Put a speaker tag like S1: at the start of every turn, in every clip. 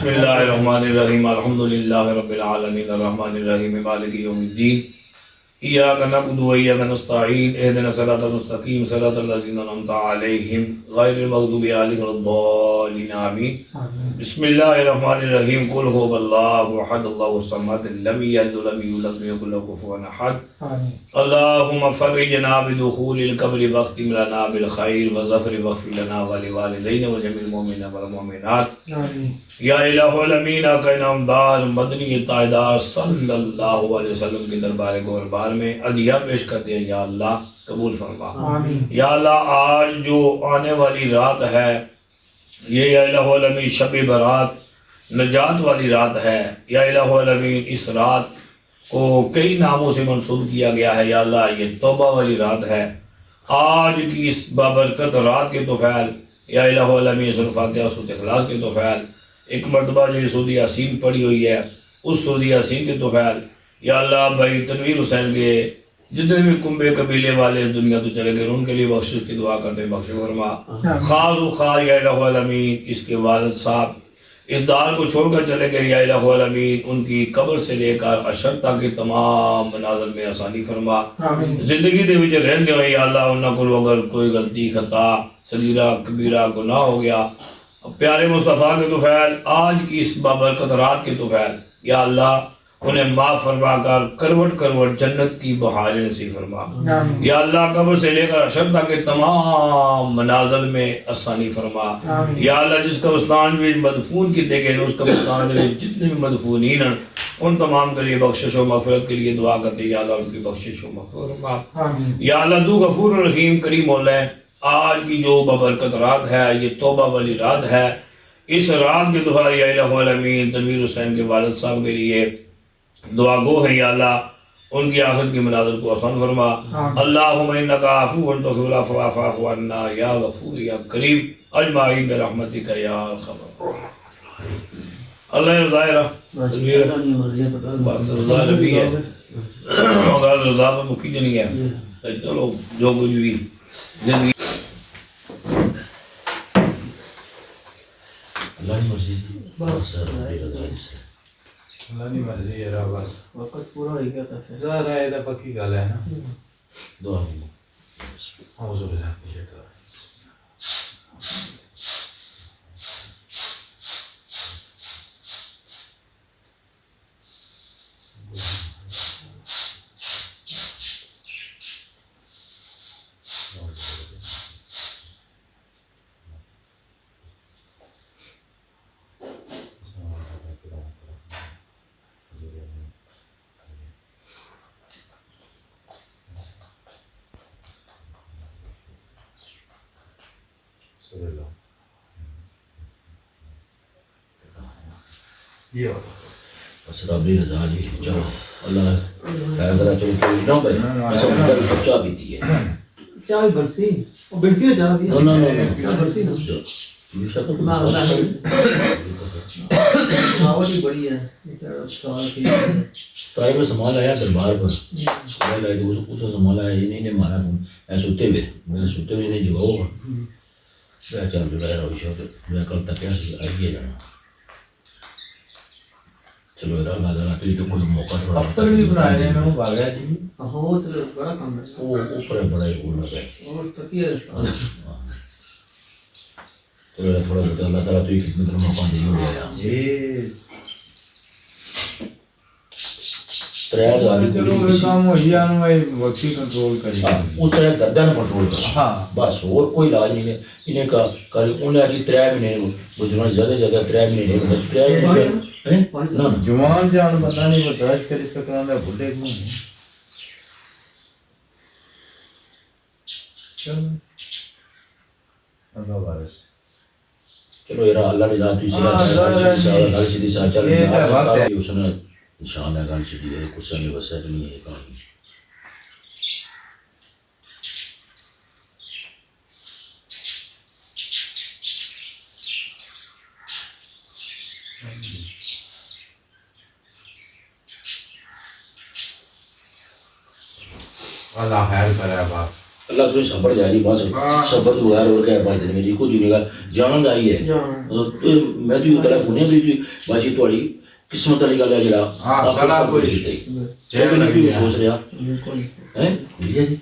S1: بسم اللہ الرحمن الرحیم الحمد للہ رب العالمین الرحمن الرحیم مالک یوم الدین ایاک نعبد و ایاک نستعین اہدنا الصراط المستقیم صراط الذین انعمت علیہم غیر المغضوب علیہم ولا الضالین آمین بسم اللہ الرحمن الرحیم قل هو اللہ احد اللہ الصمد لم یلد ولم یولد ولم یکن له کفوا احد اللہم فرجنا بدخول القبر واختم لنا بالخیر وظفر واغفر لنا ولوالدین وجميع المؤمنین والمؤمنات یا الہ الامین آقا نامدار مدنی تاجدار صلی اللہ علیہ وسلم کے دربار گوربار میں عدیہ پیش کر دیا یا اللہ قبول فرما یا اللہ آج جو آنے والی رات ہے یہ یا الہ الامین شب برات نجات والی رات ہے یا الہ الامین اس رات کو کئی ناموں سے منسوب کیا گیا ہے یا اللہ یہ توبہ والی رات ہے آج کی اس بابرکت رات کے توفیل یا الہ الامین سورۃ فاتحہ سورۃ اخلاص کے توفیل ایک مرتبہ جو سعود یاسین پڑھی ہوئی ہے اس سعود یاسین کے توفیل یا اللہ بھائی تنویر حسین کے جتنے بھی کنبے قبیلے والے دنیا تو چلے گئے ان کے لیے بخشش کی دعا کرتے ہیں بخش فرما خاص و خاص یا الہ الامین اس کے والد صاحب اس دار کو چھوڑ کر چلے گئے یا الہ الامین ان کی قبر سے لے کر عشر تک کے تمام منازل میں آسانی فرما زندگی دے وچ رہندے ہوئے یا اللہ انہاں کو اگر کوئی غلطی خطا صغیرہ کبیرہ گناہ ہو گیا پیارے مصطفیٰ کے توفیل آج کی اس بابرکت رات کے توفیل یا اللہ انہیں معاف فرما کر کروٹ کروٹ جنت کی بہاریں نصیب فرما یا اللہ قبر سے لے کر عشر تک کے تمام منازل میں آسانی فرما یا اللہ جس قبرستان میں مدفون کیتے گئے اس قبرستان میں جتنے بھی مدفونین ہیں ان تمام کے لیے بخشش و مغفرت کے لیے دعا کرتے یا اللہ ان کی بخشش و مغفرت فرما یا اللہ تو غفور الرحیم کریم مولا ہے آج کی جو بابرکت رات ہے یہ توبہ والی رات ہے اس رات کے دعا یا الہ الامین تنویر حسین کے والد صاحب کے لیے دعا گو ہے یا اللہ ان کی آخرت کی منازل کو آسان فرما اللہم انکا عفو تحب العفو فاعف عنا یا غفور یا کریم اجمعین برحمتک یا ارحم اللہ رضا ہے تنویر رضا نبی ہے اگر رضا پر مکھی نہیں ہے چلو جو کچھ بھی زندگی
S2: اللہ کی مرضی بس اللہ کی مرضی ہے رہا بس
S3: وقت پورا ہو گیا تھا
S2: ظاہر ہے یہ پکی گل ہے نا دعا اعوذ باللہ من الشیطان بس ربی رضا جی چلو اللہ ذرا چلو کوئی نہ بھائی سب ادھر بچہ پیتی ہے
S3: چائے برسی وہ برسی نے چاہ دیا
S2: نہ
S3: برسی نا
S2: ہمیشہ تو
S3: آواز بھی بڑی ہے
S2: طائب میں سنبھال آیا دربار پر اس کو سنبھال آیا یہ نہیں مارا میں سوتے ہوئے نہیں جگاؤ میں چل جو رہا روشہ میں کل تک آئیے جانا چلو ایرا اللہ تعالیٰ تو یہ تو کوئی موقع تھوڑا
S4: اب تک بھی بنائے ہیں میں وہ بھاگیا جی
S3: ہو تو بڑا کام ہے
S2: وہ اوپر بڑا ہی گول لگا ہے
S3: اور تکیہ
S2: چلو تھوڑا بہت اللہ تعالیٰ تو یہ خدمت میں موقع دے ہو گیا
S4: جی
S2: تریا جاری
S4: چلو وہ کام ہو گیا نا میں وقتی کنٹرول کری
S2: اس طرح گردن کنٹرول کر
S4: ہاں
S2: بس اور کوئی علاج نہیں ہے انہیں کا کل انہیں جی 3 مہینے بزرگ زیادہ 3 مہینے نہ
S4: جوان جان بندہ نہیں برداشت کر اس کا کام ہے بڈھے کو چلو اللہ وارث
S2: چلو یار اللہ نے ذات اسے گل سیدھی سا چل اس نے نشان ہے گل سیدھی ہے کچھ نہیں بس نہیں ہے کہانی
S4: اللہ خیر کرے باپ
S2: اللہ سے صبر جاری بس صبر تو بغیر اور کیا بات نہیں میری کو جی گل جانن آئی ہے میں تو گلا سنیا بھی باجی تھوڑی قسمت والی گل ہے جڑا سارا کوئی نہیں سوچ رہا ہے جی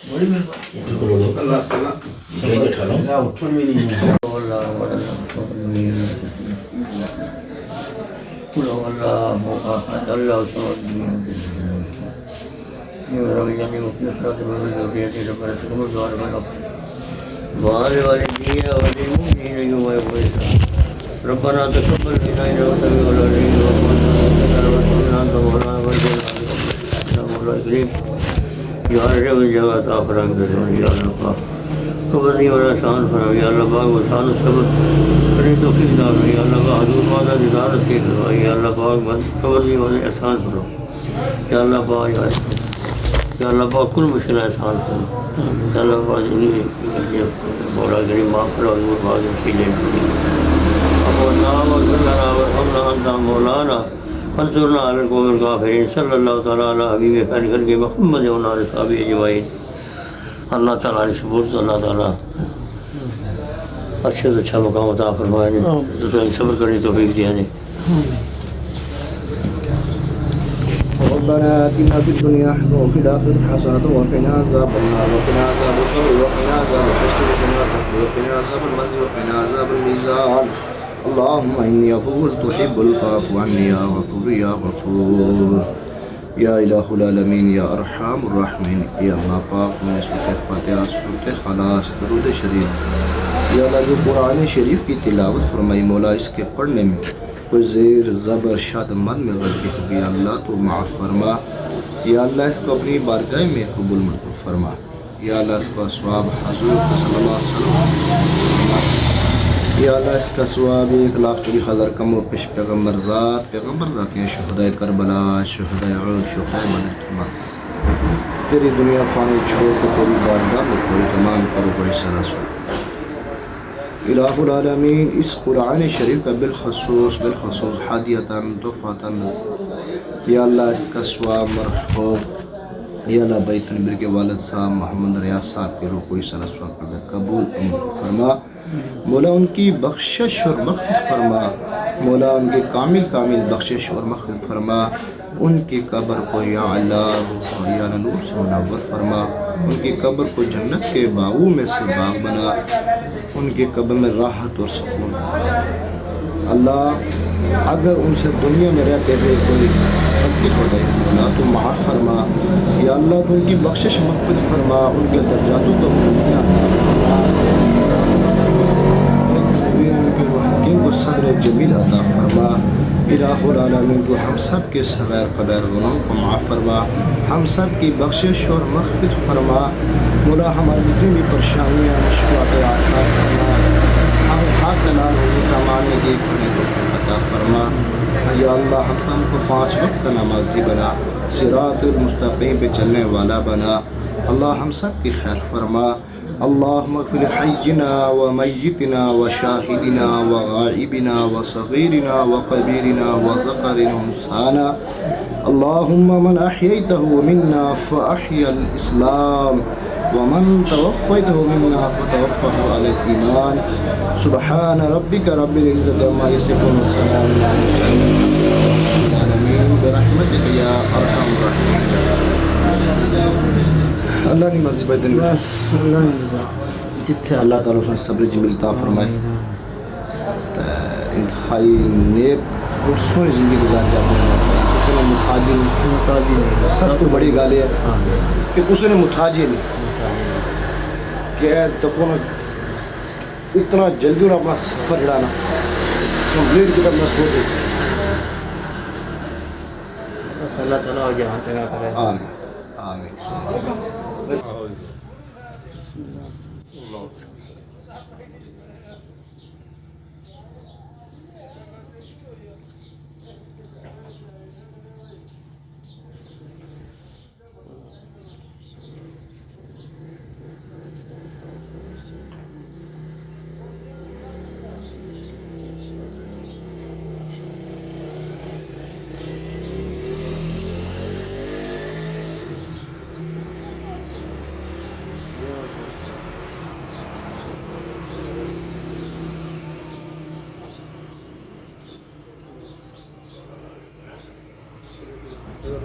S3: بڑی مہربانی
S2: اللہ تعالی صحیح بیٹھا لو
S3: اٹھن بھی نہیں ہے
S5: ربنا تقبل منا انك انت السميع العليم یا رب جگہ تا فرنگ دے یا اللہ پاک خبر نہیں والا شان فرما یا اللہ پاک وہ شان صبر کرے تو کس دا یا اللہ پاک حضور مالا دیدار سے یا اللہ پاک من خبر نہیں والا احسان کرو یا اللہ پاک یا اللہ پاک کل مشکل احسان کرو یا اللہ پاک مولا کریم معاف کرو حضور پاک کی لے ابو نام اغفر لنا وارحمنا انت مولانا فانصرنا على القوم الكافرين صلی اللہ تعالیٰ علی حبیب خیر خلق محمد و علی صحابہ اجمعین اللہ تعالیٰ نے سبورت اللہ تعالیٰ اچھے سے اچھا مقام عطا فرمائے نے صبر کرنے توفیق دیا نے
S6: ربنا آتنا في الدنيا حسنة وفي الآخرة حسنة وقنا عذاب النار وقنا عذاب القبر وقنا عذاب الحشر وقنا عذاب وقنا عذاب المنزل وقنا عذاب الميزان اللهم إني غفور تحب العفو عني يا غفور يا غفور یا الہ العالمین یا ارحم الراحمین یا اللہ پاک میں سورۃ فاتحہ سورۃ خلاص درود شریف یا اللہ جو قرآن شریف کی تلاوت فرمائی مولا اس کے پڑھنے میں کوئی زیر زبر شاد مد میں غلطی ہو گئی اللہ تو معاف فرما یا اللہ اس کو اپنی بارگاہ میں قبول منظور فرما یا اللہ اس کا ثواب حضور صلی اللہ علیہ وسلم یا اللہ اس کا ثواب 1,20,000 کم و پیش پیغمبر ذات کے شہدائے کربلا شہدائے عہد شہدائے بدر تمام تیری دنیا فانی چھوڑ کے تیری بارگاہ میں کوئی تمام کرو کوئی سراسو الہ العالمین اس قرآن شریف کا بالخصوص حادیتاً تحفاتاً یا اللہ اس کا ثواب مرحوم یا اللہ بیت نبر کے والد صاحب محمد ریاض صاحب کے روح کوئی سراسو قبول فرما مولا ان کی بخشش اور مغفرت فرما مولا ان کی کامل بخشش اور مغفرت فرما ان کی قبر کو یا اللہ یا نور سے منور فرما ان کی قبر کو جنت کے باغوں میں سے باغ بنا ان کی قبر میں راحت اور سکون اللہ اگر ان سے دنیا میں رہتے ہوئے کوئی غلطی ہو گئی مولا تو معاف فرما یا اللہ تو ان کی بخشش مغفرت فرما ان کے درجاتوں کو بلندیاں عطا فرما ان کو صبر جمیل عطا فرما الہ العالمین تو ہم سب کے صغیر قبیر گناہوں کو معاف فرما ہم سب کی بخشش اور مغفرت فرما مولا ہماری جتنی بھی پریشانیاں مشکلات آسان فرما ہمیں حق حلال روزی کمانے کی بڑی توفیق عطا فرما یا اللہ ہم کو 5 وقت کا نمازی بنا صراط المستقیم پہ چلنے والا بنا اللہ ہم سب کی خیر فرما اللهم اغفر حينا وميتنا وشاهدنا وغائبنا وصغيرنا وكبيرنا وذكرنا وانثانا اللهم من احييته منا فاحيا الاسلام ومن توفيته منا فتوفه على الايمان سبحان ربك رب العزة عما يصفون وسلام على المرسلين العالمين برحمتك يا ارحم الراحمين اللہ نے مرضی بھائی دن جتھے اللہ تعالیٰ اس نے صبر جمیل عطا فرمائے انتہائی نیک اور سونی زندگی گزار جاتے ہیں اس نے محتاجی نہیں سب تو بڑی گال ہے کہ اس نے محتاجی نہیں کہ تکون اتنا جلدی انہیں اپنا سفر جڑانا کمپلیٹ کی طرح سو دے سکتے
S3: اللہ تعالیٰ جہاں چنگا کرے
S6: آمین آمین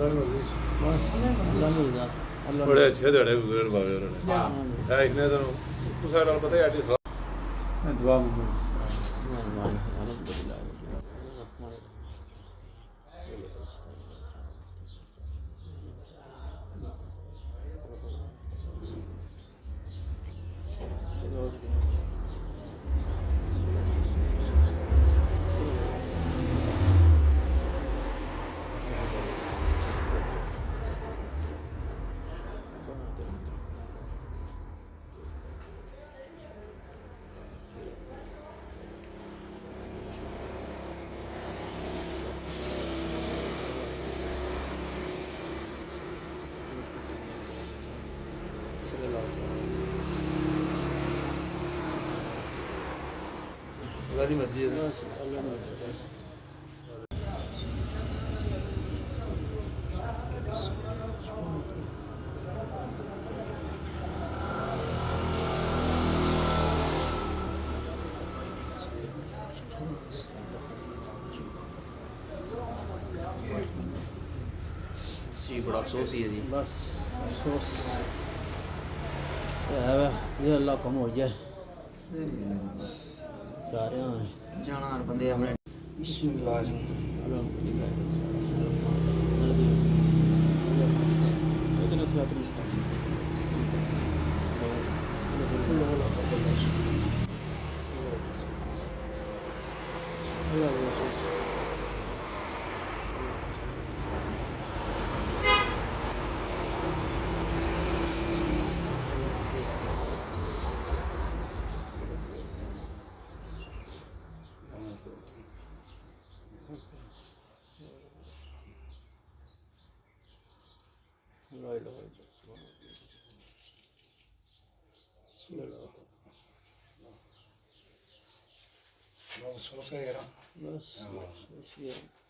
S3: اللہ کی رضا اللہ
S7: بڑے اچھے دڑے گزرے بابے اور نے ہے ایک نے تو تسا نال پتہ ہے ایڈی
S4: میں دعا منگوں
S3: الحمدللہ
S6: اللہ کی مرضی ہے
S3: اللہ نے
S6: جی بڑا افسوس ہی ہے جی
S3: بس افسوس یہ اللہ کم ہو جائے سارے
S6: جانا بندے ہمیں بسم اللہ افسوس ہے یار
S3: بس